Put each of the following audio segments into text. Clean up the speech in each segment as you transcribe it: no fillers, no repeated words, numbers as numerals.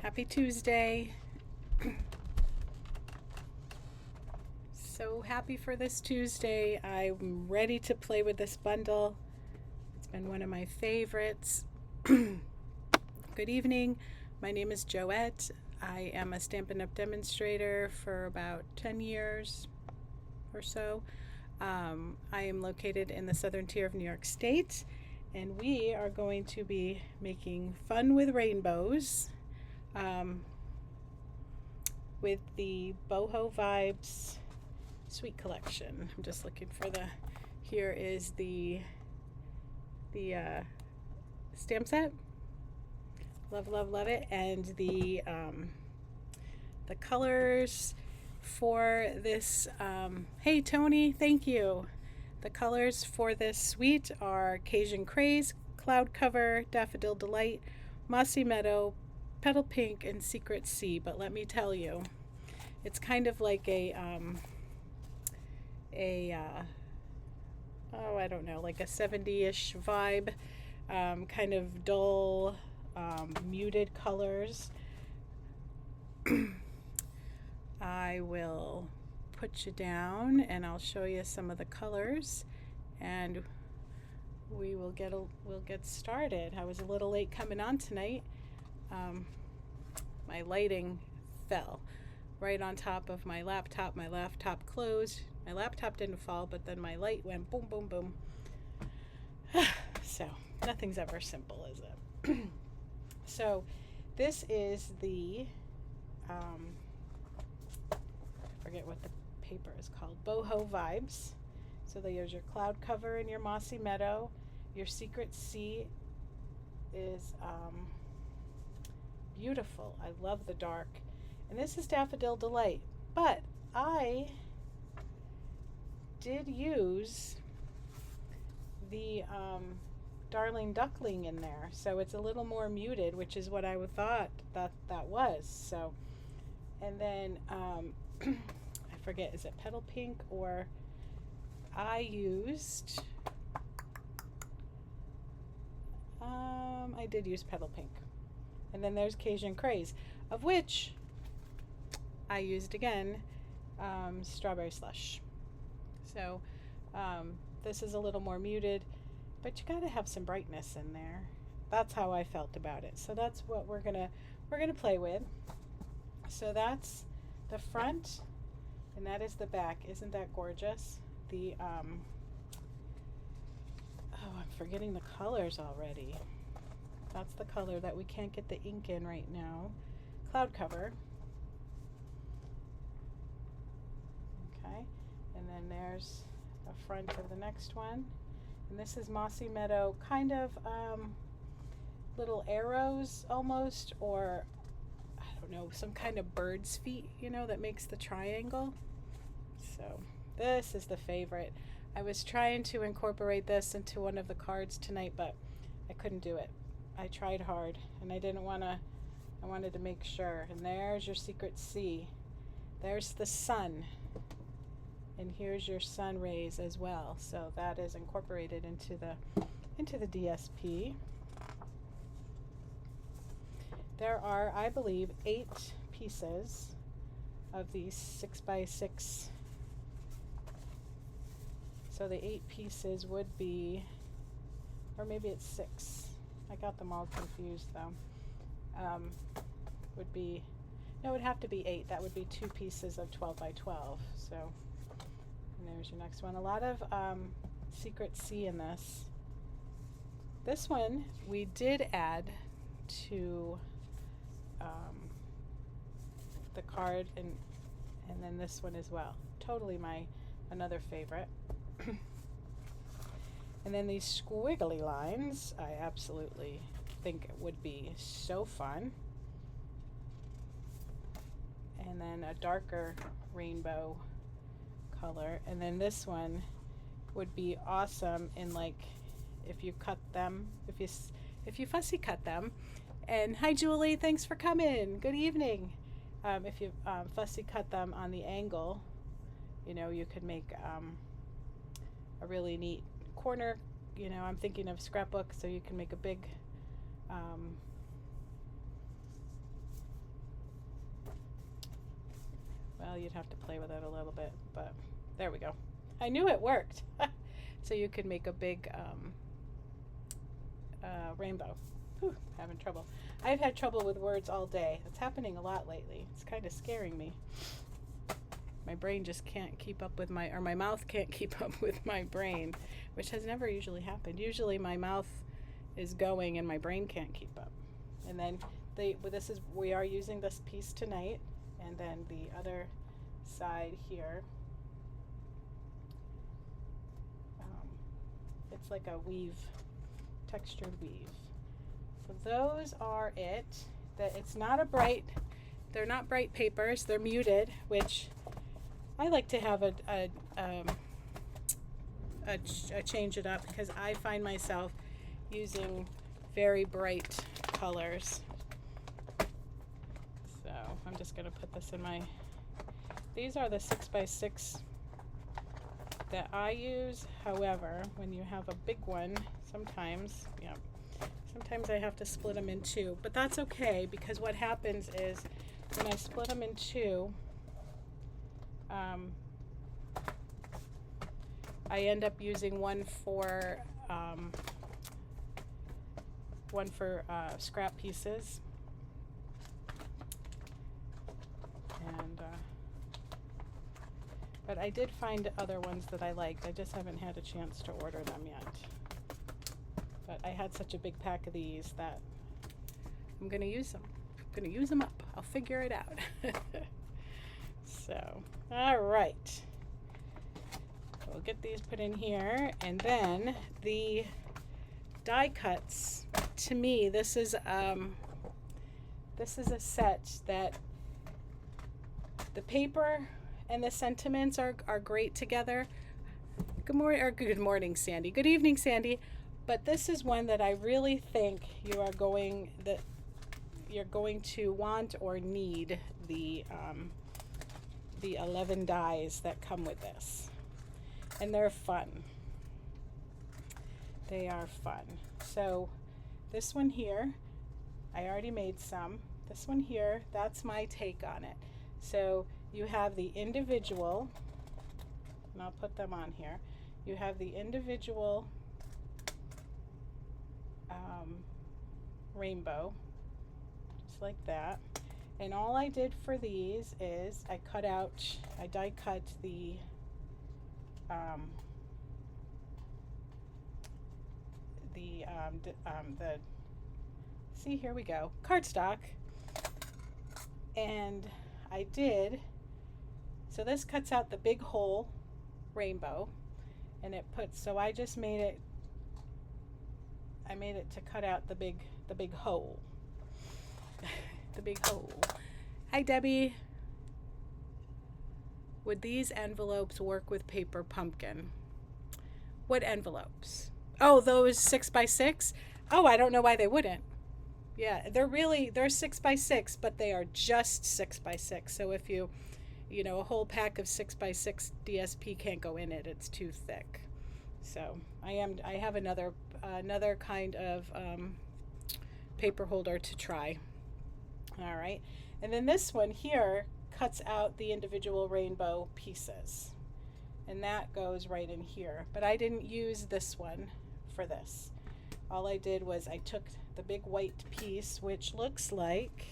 Happy Tuesday. So happy for this Tuesday. I'm ready to play with this bundle. It's been one of my favorites. Good evening. My name is Joette. I am a Stampin' Up! Demonstrator for about 10 years or so. I am located in the southern tier of New York State, and we are going to be making fun with rainbows with the Boho Vibes Sweet Collection. I'm just looking for here is the stamp set. Love, love, love it. And the colors for this, hey Tony, thank you. The colors for this suite are Cajun Craze, Cloud Cover, Daffodil Delight, Mossy Meadow, Petal Pink, and Secret Sea. But let me tell you, it's kind of like I don't know, like a 70-ish vibe, kind of dull, muted colors. I will put you down and I'll show you some of the colors, and we'll get started. I was a little late coming on tonight. My lighting fell right on top of my laptop. My laptop closed. My laptop didn't fall, but then my light went boom, boom, boom. So nothing's ever simple, is it? So this is the I forget what the paper is called, Boho Vibes. So there's your Cloud Cover and your Mossy Meadow. Your Secret Sea is beautiful. I love the dark. And this is Daffodil Delight. But I did use the Darling Duckling in there. So it's a little more muted, which is what I thought that was. So, and then I forget, is it Petal Pink, or I used I did use Petal Pink. And then there's Cajun Craze, of which I used again Strawberry Slush. So this is a little more muted, but you gotta have some brightness in there. That's how I felt about it. So that's what we're gonna play with. So that's the front, and that is the back. Isn't that gorgeous? The oh, I'm forgetting the colors already. That's the color that we can't get the ink in right now. Cloud Cover. Okay, and then there's the front of the next one. And this is Mossy Meadow, kind of little arrows almost, or I don't know, some kind of bird's feet, that makes the triangle. So this is the favorite. I was trying to incorporate this into one of the cards tonight, but I couldn't do it. I tried hard, and I wanted to make sure. And there's your Secret Sea. There's the sun. And here's your sun rays as well. So that is incorporated into the DSP. There are, I believe, 8 pieces of these 6x6. So the 8 pieces would be, or maybe it's 6. I got them all confused though. It would have to be 8. That would be 2 pieces of 12x12. So, and there's your next one. A lot of Secret Sea in this. This one we did add to the card, and then this one as well. Totally another favorite. And then these squiggly lines, I absolutely think it would be so fun. And then a darker rainbow color. And then this one would be awesome in, like, if you cut them, if you fussy cut them. And hi Julie, thanks for coming. Good evening. If you fussy cut them on the angle, you could make a really neat corner. I'm thinking of scrapbook, so you can make a big Well, you'd have to play with it a little bit, but there we go. I knew it worked. So you could make a big rainbow. Whew, having trouble. I've had trouble with words all day. It's happening a lot lately. It's kind of scaring me. My brain just can't keep up with my mouth can't keep up with my brain, which has never usually happened. Usually my mouth is going and my brain can't keep up. And then we are using this piece tonight, and then the other side here, it's like a weave, textured weave. So those are it. That it's not a bright, they're not bright papers, they're muted, which I like to have a change it up, because I find myself using very bright colors. So I'm just going to put this in these are the 6x6 that I use. However, when you have a big one, sometimes I have to split them in two, but that's okay, because what happens is when I split them in two, I end up using one for scrap pieces, and but I did find other ones that I liked. I just haven't had a chance to order them yet. But I had such a big pack of these that I'm going to use them. I'm going to use them up. I'll figure it out. So, all right. We'll get these put in here, and then the die cuts. To me, this is a set that the paper and the sentiments are great together. Good morning, Sandy. Good evening, Sandy. But this is one that I really think you're going to want or need the 11 dies that come with this. And they're fun. They are fun. So this one here, I already made some. This one here, that's my take on it. So you have the individual, and I'll put them on here. You have the individual rainbow, just like that. And all I did for these is I die cut the see, here we go, cardstock, and I did, so this cuts out the big hole rainbow, and it puts, so I just made it to cut out the big hole. The big hole. Hi, Debbie. Would these envelopes work with paper pumpkin? What envelopes? Oh, those 6x6? Oh, I don't know why they wouldn't. Yeah, they're 6x6, but they are just 6x6. So if a whole pack of 6x6 DSP can't go in it, it's too thick. So I have another kind of paper holder to try. All right, and then this one here cuts out the individual rainbow pieces, and that goes right in here. But I didn't use this one for this. All I did was I took the big white piece, which looks like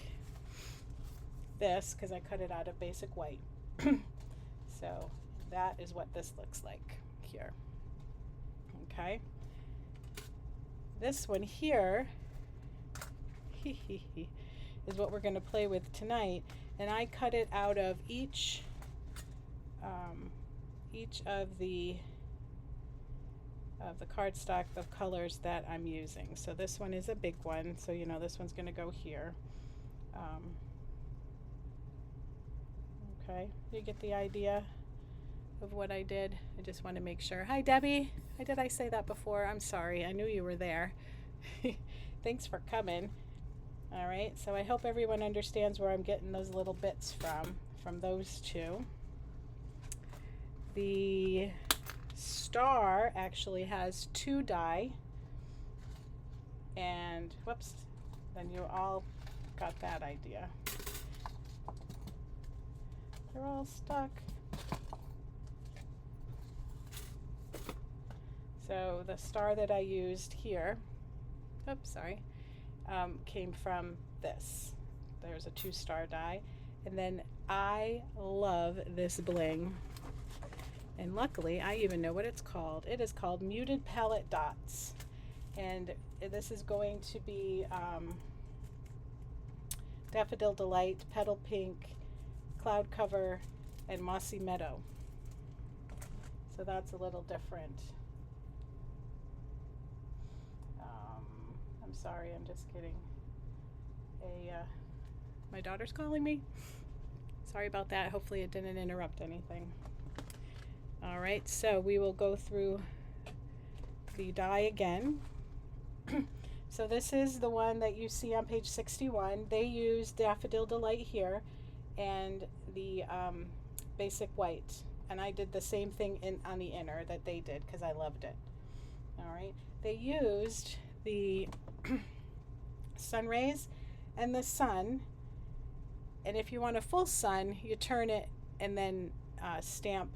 this, because I cut it out of basic white. So that is what this looks like here. Okay, this one here is what we're going to play with tonight, and I cut it out of each of the cardstock of colors that I'm using. So this one is a big one, so this one's going to go here. Okay, you get the idea of what I did. I just want to make sure. Hi, Debbie. Did I say that before? I'm sorry. I knew you were there. Thanks for coming. All right, so I hope everyone understands where I'm getting those little bits from those two. The star actually has 2 die, and whoops, then you all got that idea. They're all stuck. So the star that I used here, oops, sorry, came from this. There's a 2-star die. And then I love this bling. And luckily, I even know what it's called. It is called Muted Palette Dots. And this is going to be Daffodil Delight, Petal Pink, Cloud Cover, and Mossy Meadow. So that's a little different. I'm sorry, I'm just getting my daughter's calling me. Sorry about that. Hopefully it didn't interrupt anything. All right, so we will go through the die again. So this is the one that you see on page 61. They use Daffodil Delight here and the basic white. And I did the same thing on the inner that they did because I loved it. All right, they used the sun rays and the sun, and if you want a full sun, you turn it and then stamp,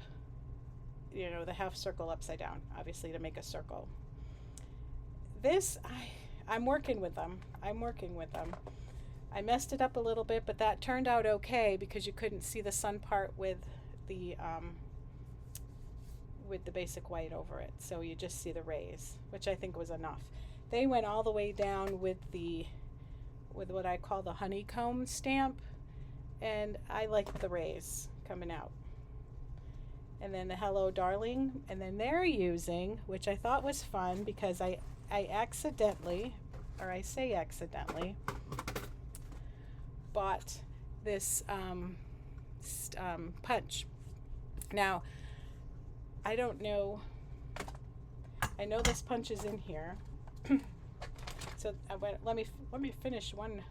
you know, the half circle upside down, obviously, to make a circle. This, I'm working with them. I messed it up a little bit, but that turned out okay because you couldn't see the sun part with the basic white over it, so you just see the rays, which I think was enough. They went all the way down with what I call the honeycomb stamp, and I like the rays coming out. And then the Hello Darling, and then they're using, which I thought was fun because I accidentally, or I say accidentally, bought this punch. Now, I don't know, I know this punch is in here. So let me finish one.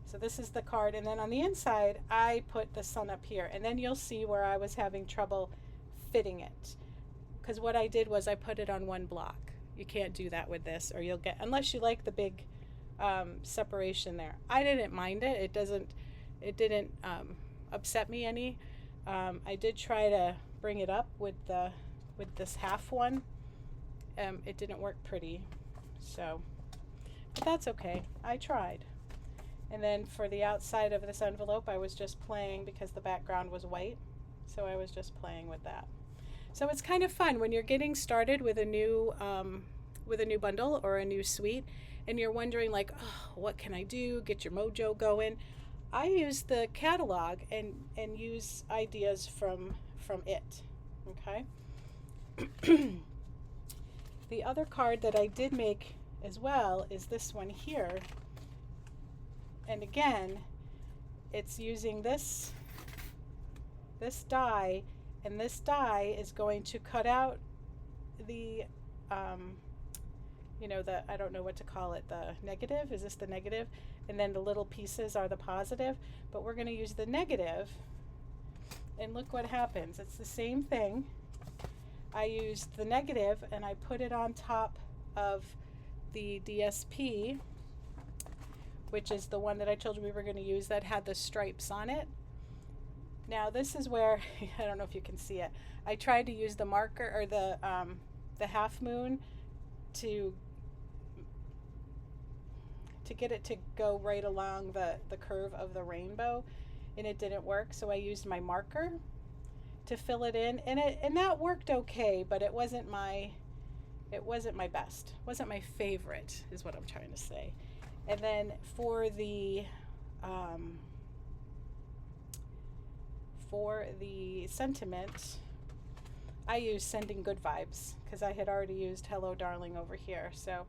So this is the card, and then on the inside I put the sun up here, and then you'll see where I was having trouble fitting it, because what I did was I put it on one block. You can't do that with this, or you'll get, unless you like the big separation there. I didn't mind it. It didn't upset me any. I did try to bring it up with this half one. It didn't work pretty, so, but that's okay. I tried. And then for the outside of this envelope, I was just playing because the background was white, so I was just playing with that. So it's kind of fun when you're getting started with a new bundle or a new suite, and you're wondering like, oh, what can I do? Get your mojo going. I use the catalog and use ideas from it. Okay. The other card that I did make as well is this one here. And again, it's using this die, and this die is going to cut out the, you know, I don't know what to call it, the negative. Is this the negative? And then the little pieces are the positive. But we're going to use the negative, and look what happens. It's the same thing. I used the negative, and I put it on top of the DSP, which is the one that I told you we were going to use that had the stripes on it. Now this is where, I don't know if you can see it, I tried to use the marker, or the half moon to get it to go right along the curve of the rainbow, and it didn't work, so I used my marker to fill it in, and that worked okay, but it wasn't my best. It wasn't my favorite, is what I'm trying to say. And then for the sentiment, I used Sending Good Vibes because I had already used Hello Darling over here. So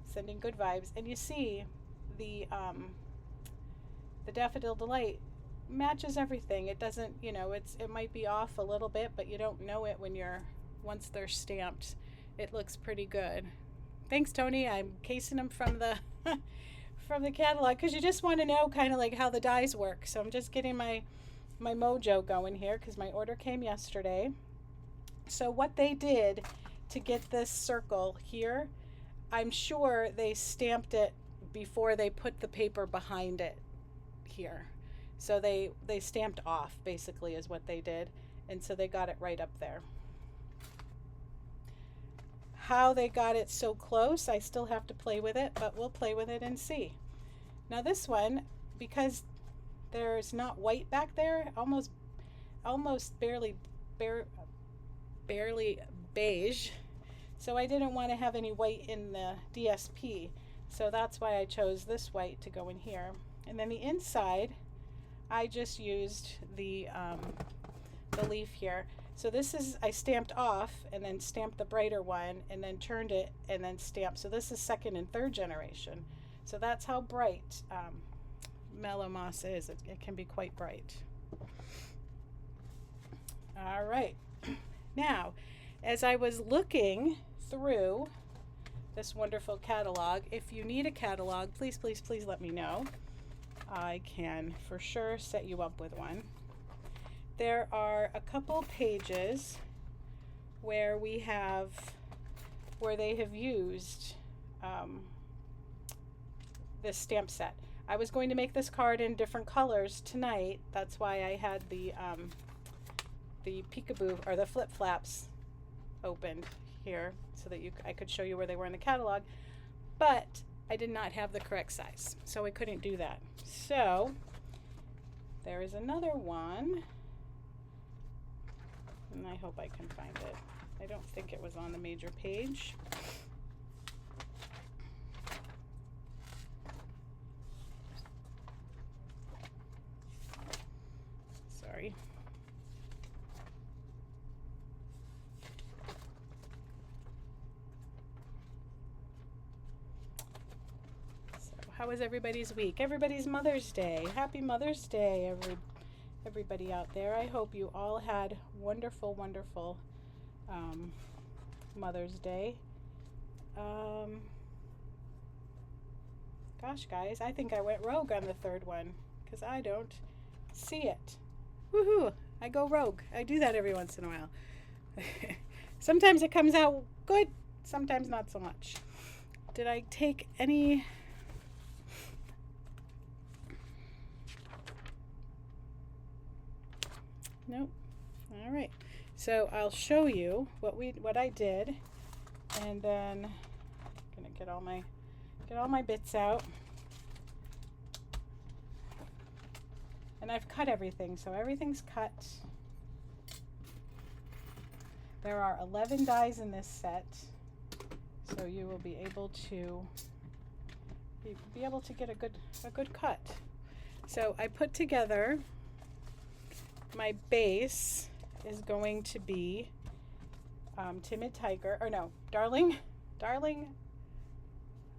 Sending Good Vibes, and you see the Daffodil Delight matches everything. It doesn't, you know, it might be off a little bit, but you don't know it once they're stamped. It looks pretty good. Thanks, Tony. I'm casing them from the from the catalog because you just want to know kind of like how the dies work. So I'm just getting my mojo going here because my order came yesterday. So what they did to get this circle here, I'm sure they stamped it before they put the paper behind it here. So they stamped off, basically, is what they did. And so they got it right up there. How they got it so close, I still have to play with it, but we'll play with it and see. Now this one, because there's not white back there, almost barely beige, so I didn't want to have any white in the DSP, so that's why I chose this white to go in here. And then the inside, I just used the leaf here. So this is, I stamped off and then stamped the brighter one and then turned it and then stamped. So this is second and third generation. So that's how bright Mellow Moss is. It can be quite bright. All right. Now, as I was looking through this wonderful catalog, if you need a catalog, please, please, please let me know. I can for sure set you up with one. There are a couple pages where they have used this stamp set. I was going to make this card in different colors tonight. That's why I had the peekaboo or the flip flaps opened here so that I could show you where they were in the catalog. But I did not have the correct size, so I couldn't do that. So there is another one. And I hope I can find it. I don't think it was on the major page. Sorry. So how was everybody's week? Everybody's Mother's Day. Happy Mother's Day, everybody out there. I hope you all had wonderful, wonderful Mother's Day. Gosh, guys, I think I went rogue on the third one because I don't see it. Woohoo! I go rogue. I do that every once in a while. Sometimes it comes out good, sometimes not so much. Did I take any... Nope. All right. So I'll show you what I did, and then I'm gonna get all my bits out. And I've cut everything, so everything's cut. There are 11 dies in this set, so you will be able to get a good cut. So I put together. My base is going to be Timid Tiger, or no, Darling,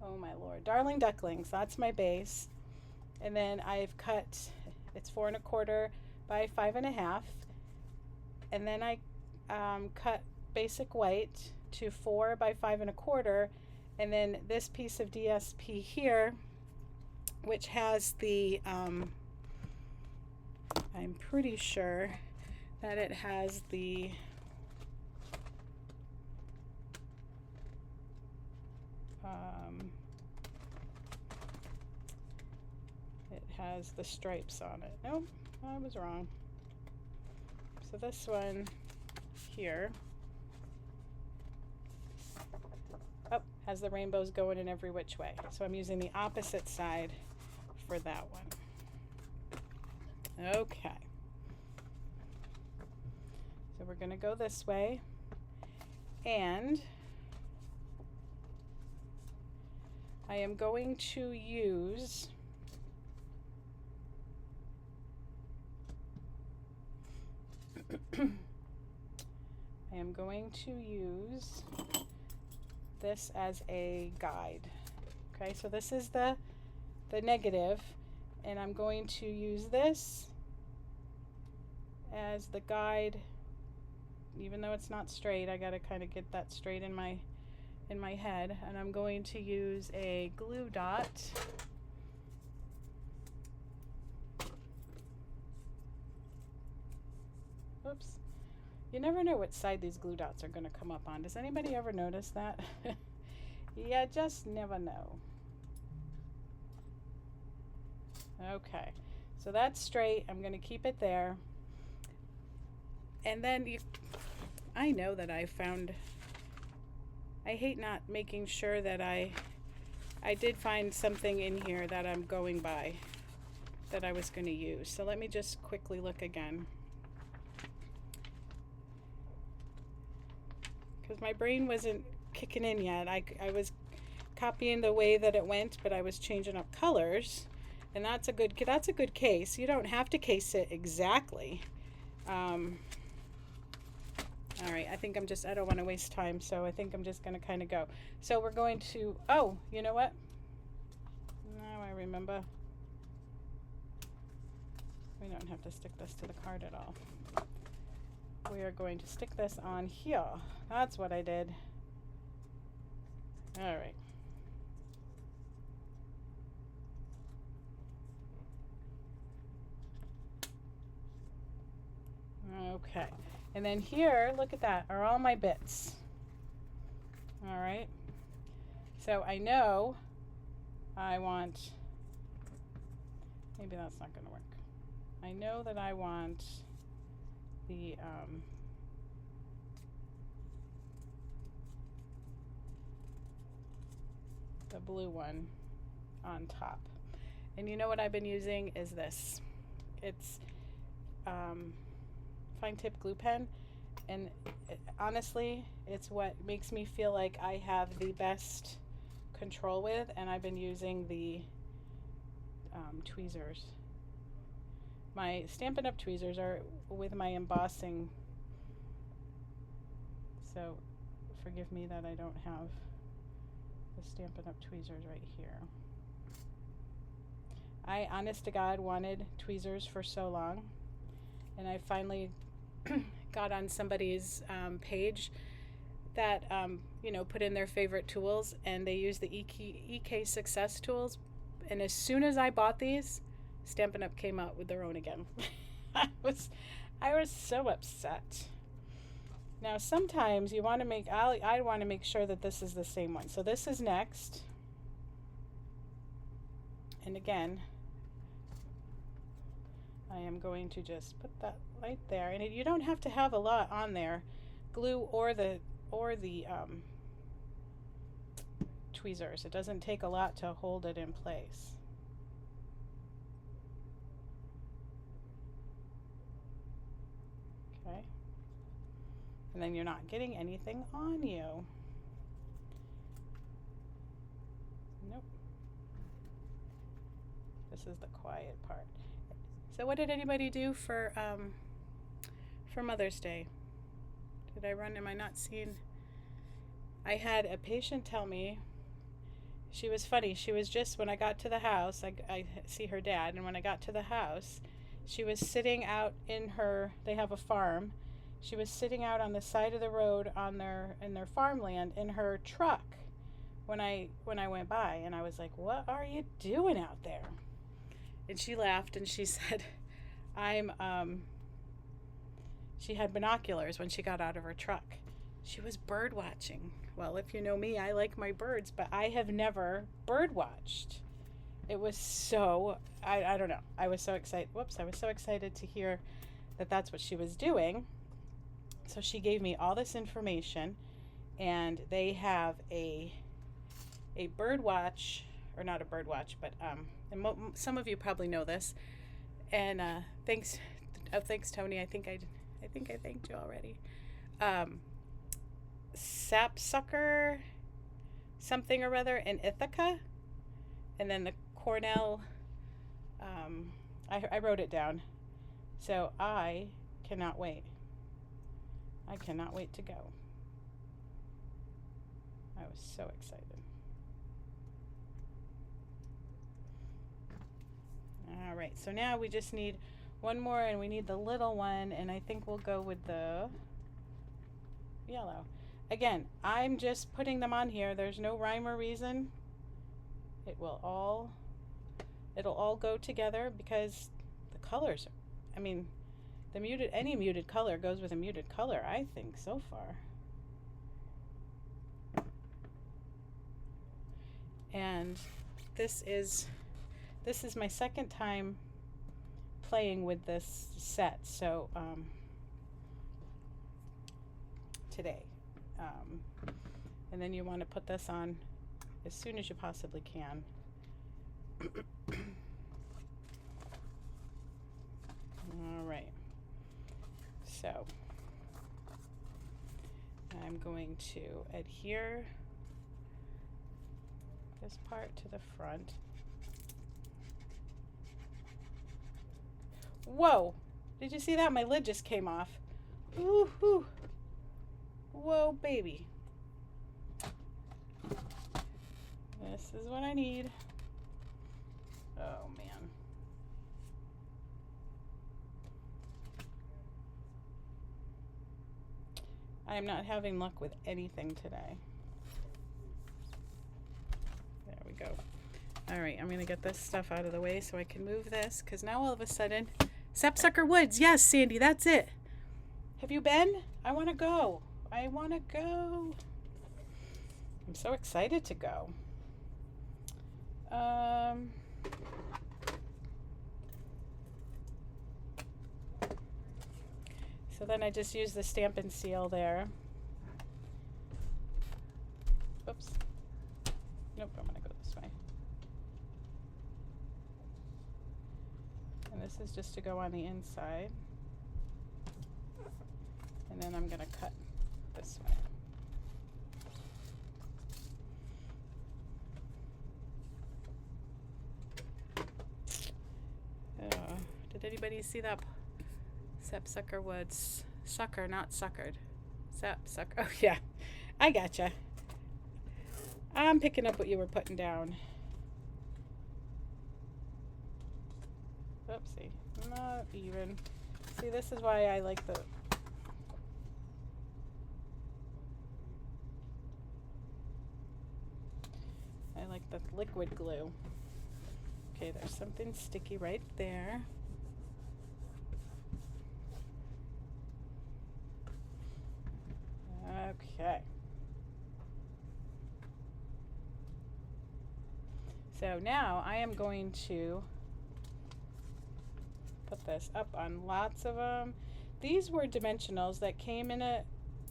oh my Lord, Darling Ducklings. That's my base. And then I've cut, it's 4 1/4 by 5 1/2. And then I cut basic white to 4 by 5 1/4. And then this piece of DSP here, which has the, I'm pretty sure that it has the stripes on it. Nope, I was wrong. So this one here has the rainbows going in every which way. So I'm using the opposite side for that one. Okay. So we're going to go this way, and I am going to use this as a guide. Okay, so this is the negative, and I'm going to use this as the guide. Even though it's not straight, I gotta kind of get that straight in my head, and I'm going to use a glue dot. Oops. You never know which side these glue dots are going to come up on. Does anybody ever notice that? You just never know. Okay, So that's straight. I'm going to keep it there. And then I know that I hate not making sure that I did find something in here that I'm going by that I was going to use. So let me just quickly look again. Because my brain wasn't kicking in yet. I was copying the way that it went, but I was changing up colors. And that's a good case. You don't have to case it exactly. All right, I think I don't want to waste time, so I think I'm just going to kind of go. So we're going to, oh, you know what? Now I remember. We don't have to stick this to the card at all. We are going to stick this on here. That's what I did. All right. Okay. And then here, look at that, are all my bits. All right. So I know I want, maybe that's not going to work. I know that I want the blue one on top. And you know what I've been using is this. It's fine tip glue pen, and honestly it's what makes me feel like I have the best control with, and I've been using the tweezers. My Stampin' Up! Tweezers are with my embossing, so forgive me that I don't have the Stampin' Up! Tweezers right here. I honest to God wanted tweezers for so long, and I finally got on somebody's page that put in their favorite tools, and they use the EK Success tools. And as soon as I bought these, Stampin' Up! Came out with their own again. I was so upset. Now sometimes you want to make, I want to make sure that this is the same one. So this is next. And again, I am going to just put that right there, and you don't have to have a lot on there, glue or the tweezers. It doesn't take a lot to hold it in place. Okay, and then you're not getting anything on you. Nope. This is the quiet part. So what did anybody do for Mother's Day? Did I run? Am I not seeing? I had a patient tell me, she was funny. She was just, when I got to the house, I see her dad, and when I got to the house, she was sitting out in her, they have a farm. She was sitting out on the side of the road in their farmland in her truck when I went by, and I was like, "What are you doing out there?" And she laughed and she said, she had binoculars when she got out of her truck. She was bird watching. Well, if you know me, I like my birds, but I have never bird watched. It was so, I don't know. I was so excited. Whoops, I was so excited to hear that that's what she was doing. So she gave me all this information, and they have a bird watch, or not a bird watch, but and some of you probably know this. And thanks, Tony. I think I thanked you already. Sapsucker, something or other in Ithaca, and then the Cornell. I wrote it down, so I cannot wait. I cannot wait to go. I was so excited. All right, so now we just need one more, and we need the little one, and I think we'll go with the yellow. Again, I'm just putting them on here. There's no rhyme or reason. It'll all go together because the colors, I mean, any muted color goes with a muted color, I think, so far. And this is my second time playing with this set, so today. And then you want to put this on as soon as you possibly can. All right. So I'm going to adhere this part to the front. Whoa! Did you see that? My lid just came off. Woohoo! Whoa, baby. This is what I need. Oh, man. I am not having luck with anything today. There we go. All right, I'm going to get this stuff out of the way so I can move this, because now all of a sudden, Sapsucker Woods. Yes, Sandy, that's it. Have you been? I want to go. I want to go. I'm so excited to go. So then I just use the stamp and seal there. Oops. Nope, I'm going to go this way. And this is just to go on the inside. And then I'm going to cut this way. Did anybody see that? Sapsucker Woods. Sucker, not suckered. Sapsucker. Oh, yeah. I gotcha. I'm picking up what you were putting down. Oopsie. Not even. See, this is why I like the... I like the liquid glue. Okay, there's something sticky right there. Okay. So now I am going to put this up on lots of them. These were dimensionals that came in a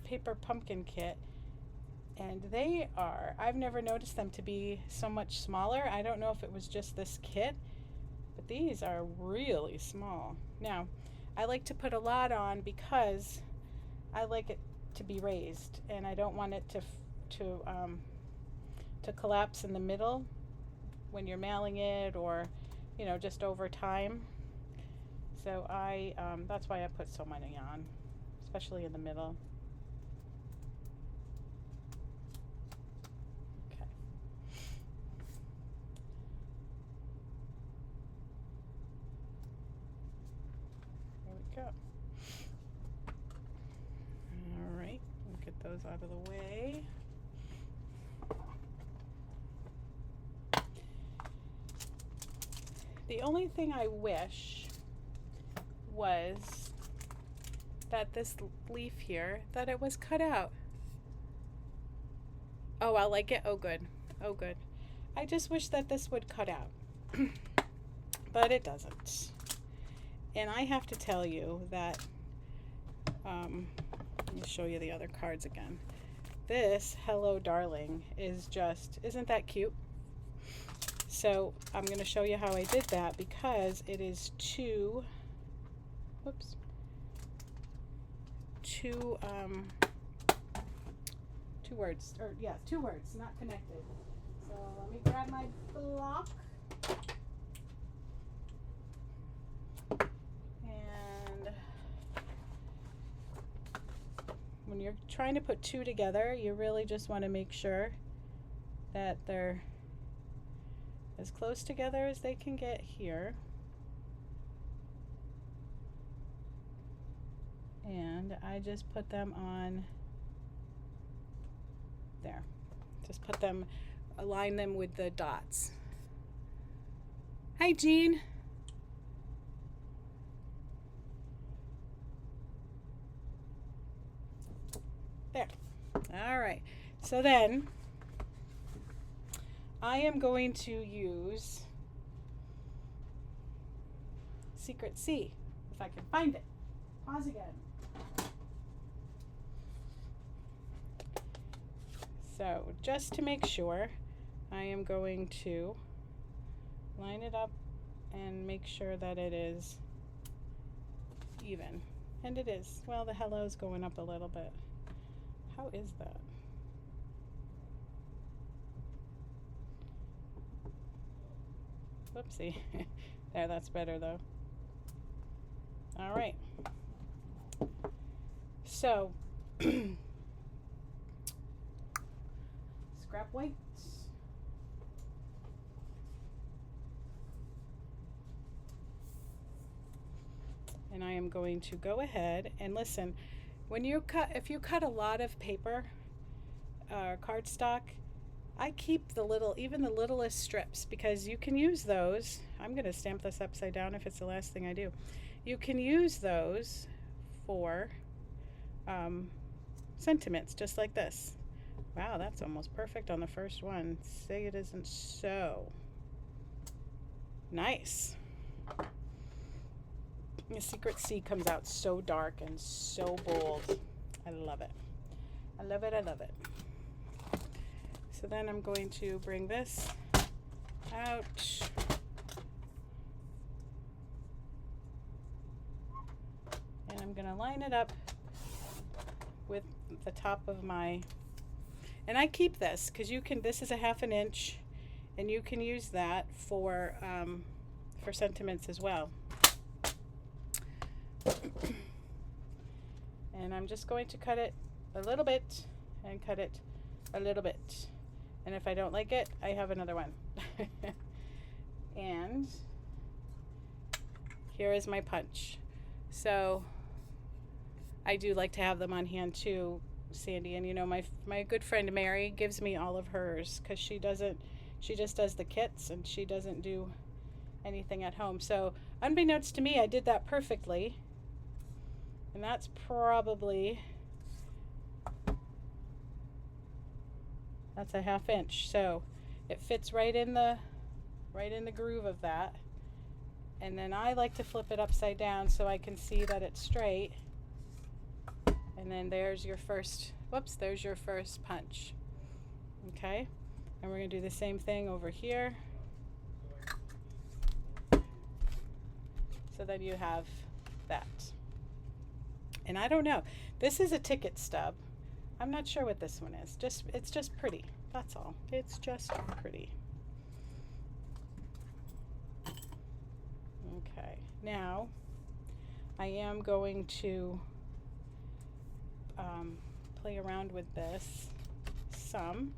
paper pumpkin kit, and they are, I've never noticed them to be so much smaller. I don't know if it was just this kit, but these are really small. Now, I like to put a lot on because I like it to be raised, and I don't want it to collapse in the middle when you're mailing it, or you know, just over time. So that's why I put so many on, especially in the middle. Okay. There we go. All right, we'll get those out of the way. The only thing I wish was that this leaf here, that it was cut out. Oh, I like it. Oh, good. Oh, good. I just wish that this would cut out. But it doesn't. And I have to tell you that, let me show you the other cards again. This Hello Darling is just, isn't that cute? So I'm going to show you how I did that, because it is two words, or yeah, two words, not connected. So let me grab my block. And when you're trying to put two together, you really just want to make sure that they're as close together as they can get here. And I just put them on there. Just put them, align them with the dots. Hi, Jean. There. All right. So then I am going to use secret C, if I can find it. Pause again. So just to make sure, I am going to line it up and make sure that it is even. And it is. Well, the hello's going up a little bit. How is that? Whoopsie. There, that's better though. All right. So, scrap white. And I am going to go ahead and listen. When you cut, if you cut a lot of paper, cardstock, I keep the little, even the littlest strips, because you can use those. I'm going to stamp this upside down if it's the last thing I do. You can use those for sentiments, just like this. Wow, that's almost perfect on the first one. Say it isn't so. Nice. The secret C comes out so dark and so bold. I love it. I love it, I love it. So then I'm going to bring this out. And I'm gonna line it up with the top of my, and I keep this because you can, this is a 1/2 inch, and you can use that for sentiments as well. And I'm just going to cut it a little bit and cut it a little bit. And if I don't like it, I have another one. And here is my punch. So I do like to have them on hand too, Sandy. And you know, my good friend Mary gives me all of hers because she just does the kits and she doesn't do anything at home. So unbeknownst to me, I did that perfectly. And that's probably, that's a 1/2 inch. So it fits right in the groove of that. And then I like to flip it upside down so I can see that it's straight. And then there's your first, whoops, there's your first punch. Okay, and we're gonna do the same thing over here. So then you have that. And I don't know, this is a ticket stub. I'm not sure what this one is. It's just pretty, that's all. It's just pretty. Okay, now I am going to play around with this some,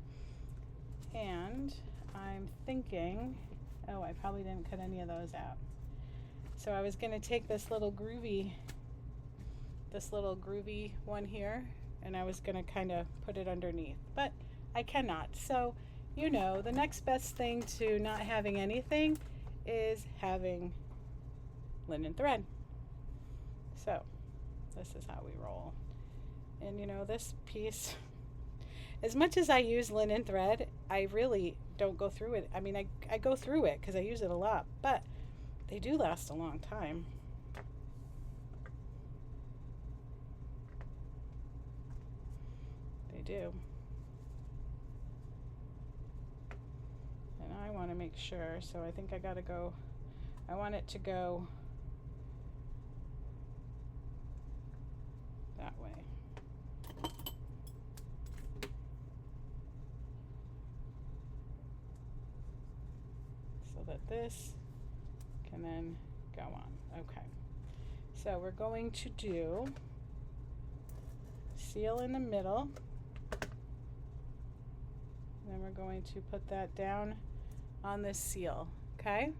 and I'm thinking, oh, I probably didn't cut any of those out. So I was gonna take this little groovy one here, and I was gonna kind of put it underneath, but I cannot. So, you know, the next best thing to not having anything is having linen thread. So this is how we roll. And you know, this piece, as much as I use linen thread, I really don't go through it. I mean, I go through it because I use it a lot, but they do last a long time. They do. And I want to make sure, so I think I gotta go, I want it to go that way. So that this can then go on. Okay. So we're going to do seal in the middle. And then we're going to put that down on this seal, okay?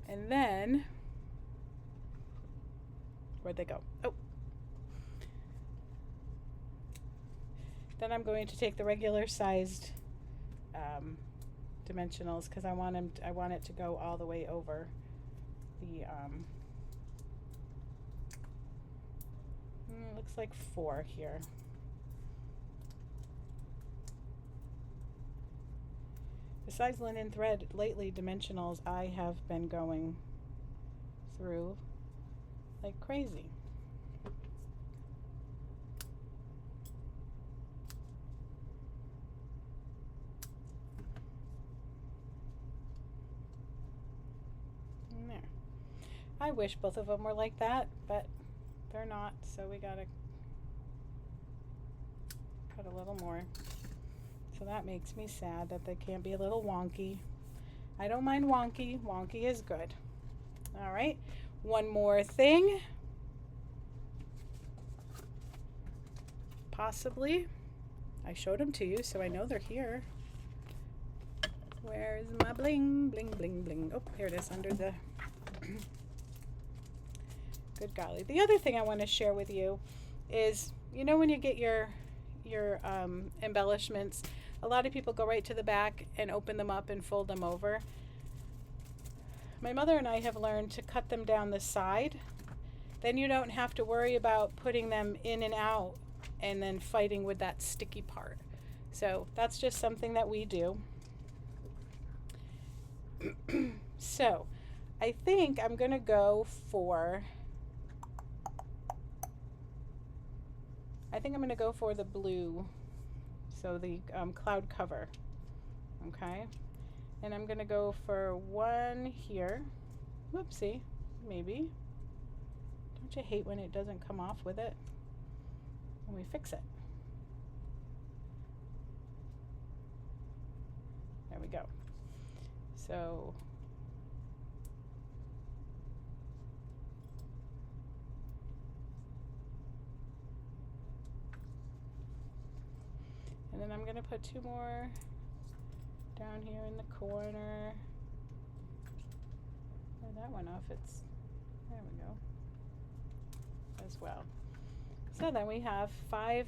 And then, where'd they go? Oh. Then I'm going to take the regular sized dimensionals because I want it to go all the way over the it looks like 4 here. Besides linen thread, lately dimensionals I have been going, through like crazy. And there. I wish both of them were like that, but they're not, so we gotta cut a little more. So that makes me sad that they can't be a little wonky. I don't mind wonky. Wonky is good. All right, one more thing. Possibly. I showed them to you, so I know they're here. Where's my bling, bling, bling, bling? Oh, here it is under the... Good golly. The other thing I want to share with you is, you know, when you get your embellishments, a lot of people go right to the back and open them up and fold them over. My mother and I have learned to cut them down the side. Then you don't have to worry about putting them in and out and then fighting with that sticky part. So that's just something that we do. So I think I'm gonna go for, the blue, so the cloud cover, okay? And I'm gonna go for one here. Whoopsie, maybe. Don't you hate when it doesn't come off with it? When we fix it. There we go. So and then I'm going to put two more down here in the corner. Clear that one off. It's, there we go, as well. So then we have 5.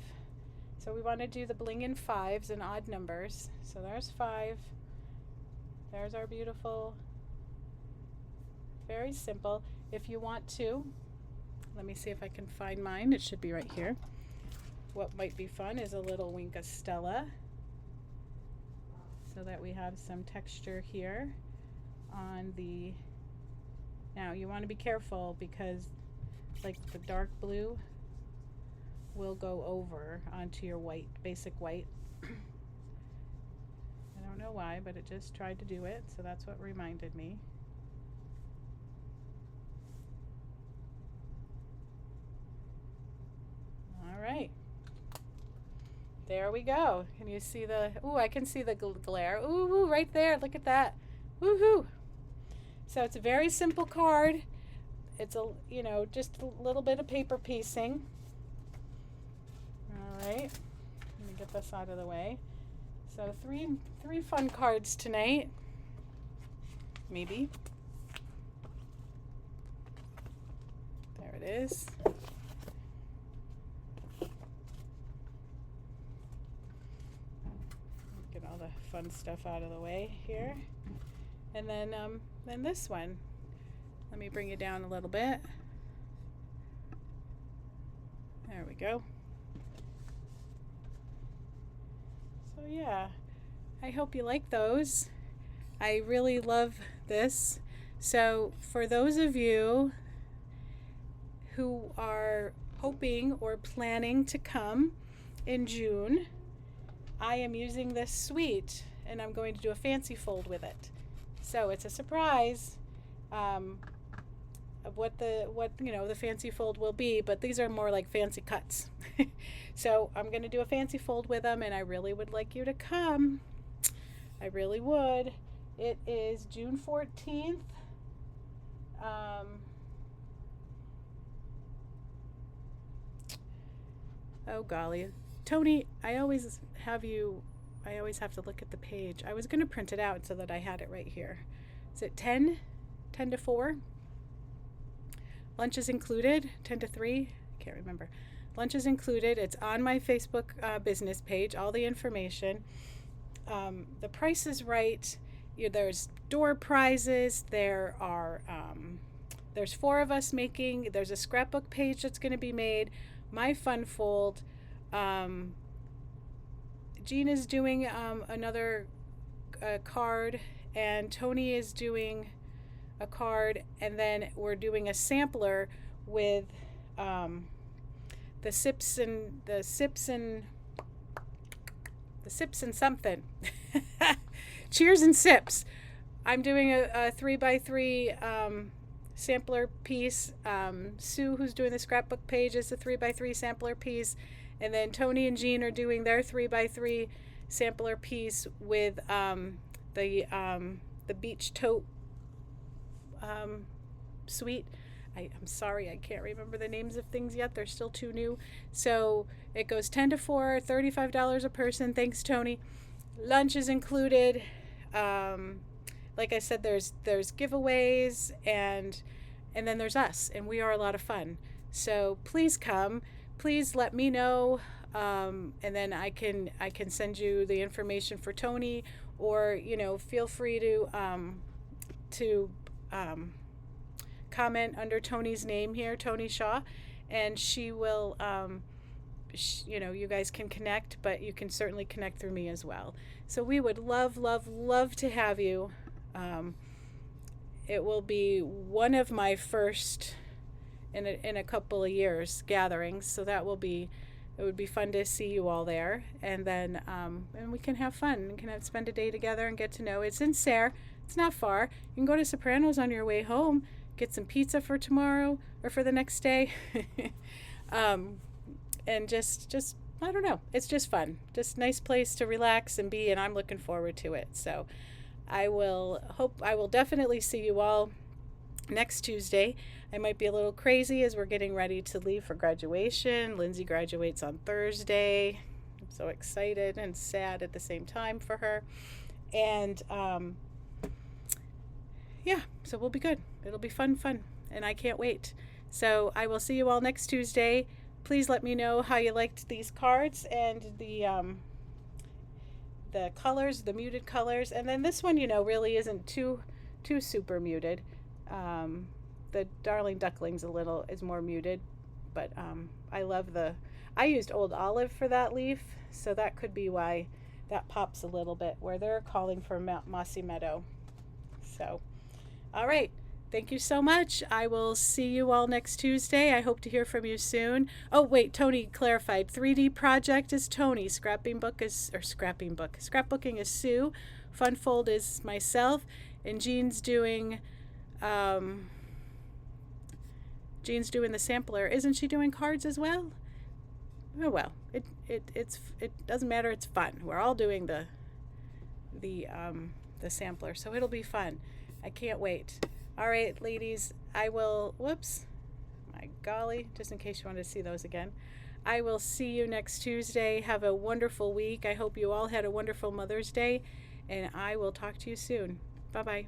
So we want to do the bling in 5s and odd numbers. So there's 5. There's our beautiful, very simple. If you want to, let me see if I can find mine. It should be right here. What might be fun is a little wink of Stella, so that we have some texture here on the, now you want to be careful because like the dark blue will go over onto your white, basic white. I don't know why, but it just tried to do it, so that's what reminded me. All right. There we go. Can you see the, ooh, I can see the glare. Ooh, right there, look at that. Woohoo. So it's a very simple card. It's a, you know, just a little bit of paper piecing. All right, let me get this out of the way. So three fun cards tonight, maybe. There it is. Get all the fun stuff out of the way here. And then this one. Let me bring it down a little bit. There we go. So yeah, I hope you like those. I really love this. So for those of you who are hoping or planning to come in June, I am using this suite and I'm going to do a fancy fold with it. So it's a surprise of what the fancy fold will be, but these are more like fancy cuts. So I'm going to do a fancy fold with them, and I really would like you to come. I really would. It is June 14th. Oh golly, Tony, I always have to look at the page. I was going to print it out so that I had it right here. Is it 10 to 4? Lunch is included, 10 to 3? I can't remember. Lunch is included. It's on my Facebook business page, all the information. The price is right. There's door prizes. There are, there's 4 of us making, there's a scrapbook page that's going to be made. My fun fold. Jean is doing another card, and Tony is doing a card, and then we're doing a sampler with the sips and something. Cheers and sips. I'm doing a 3x3 sampler piece. Sue, who's doing the scrapbook page, is a 3x3 sampler piece. And then Tony and Jean are doing their 3x3 sampler piece with the beach tote suite. I'm sorry, I can't remember the names of things yet. They're still too new. So it goes 10 to 4, $35 a person. Thanks, Tony. Lunch is included. Like I said, there's giveaways, and then there's us, and we are a lot of fun. So please come. Please let me know, and then I can send you the information for Tony, or feel free to comment under Tony's name here, Tony Shaw, and she will. You guys can connect, but you can certainly connect through me as well. So we would love, love, love to have you. It will be one of my first in a couple of years gatherings, so it would be fun to see you all there, and then and we can have fun. We can spend a day together and get to know. It's in Sayre. It's not far. You can go to Sopranos on your way home, get some pizza for tomorrow or for the next day. And just I don't know, it's just fun, just nice place to relax and be, and I'm looking forward to it. So I will definitely see you all next Tuesday. I might be a little crazy as we're getting ready to leave for graduation. Lindsay graduates on Thursday. I'm so excited and sad at the same time for her. And yeah, so we'll be good. It'll be fun, and I can't wait. So I will see you all next Tuesday. Please let me know how you liked these cards and the colors, the muted colors. And then this one, really isn't too super muted. The Darling Ducklings is more muted, but I used Old Olive for that leaf, so that could be why that pops a little bit, where they're calling for Mossy Meadow. So, all right. Thank you so much. I will see you all next Tuesday. I hope to hear from you soon. Oh, wait, Tony clarified. 3D project is Tony. Scrapbooking is Sue. Funfold is myself. And Jean's doing the sampler. Isn't she doing cards as well? Oh well. It doesn't matter. It's fun. We're all doing the sampler, so it'll be fun. I can't wait. All right, ladies, I will, whoops, my golly, just in case you want to see those again. I will see you next Tuesday. Have a wonderful week. I hope you all had a wonderful Mother's Day, and I will talk to you soon. Bye-bye.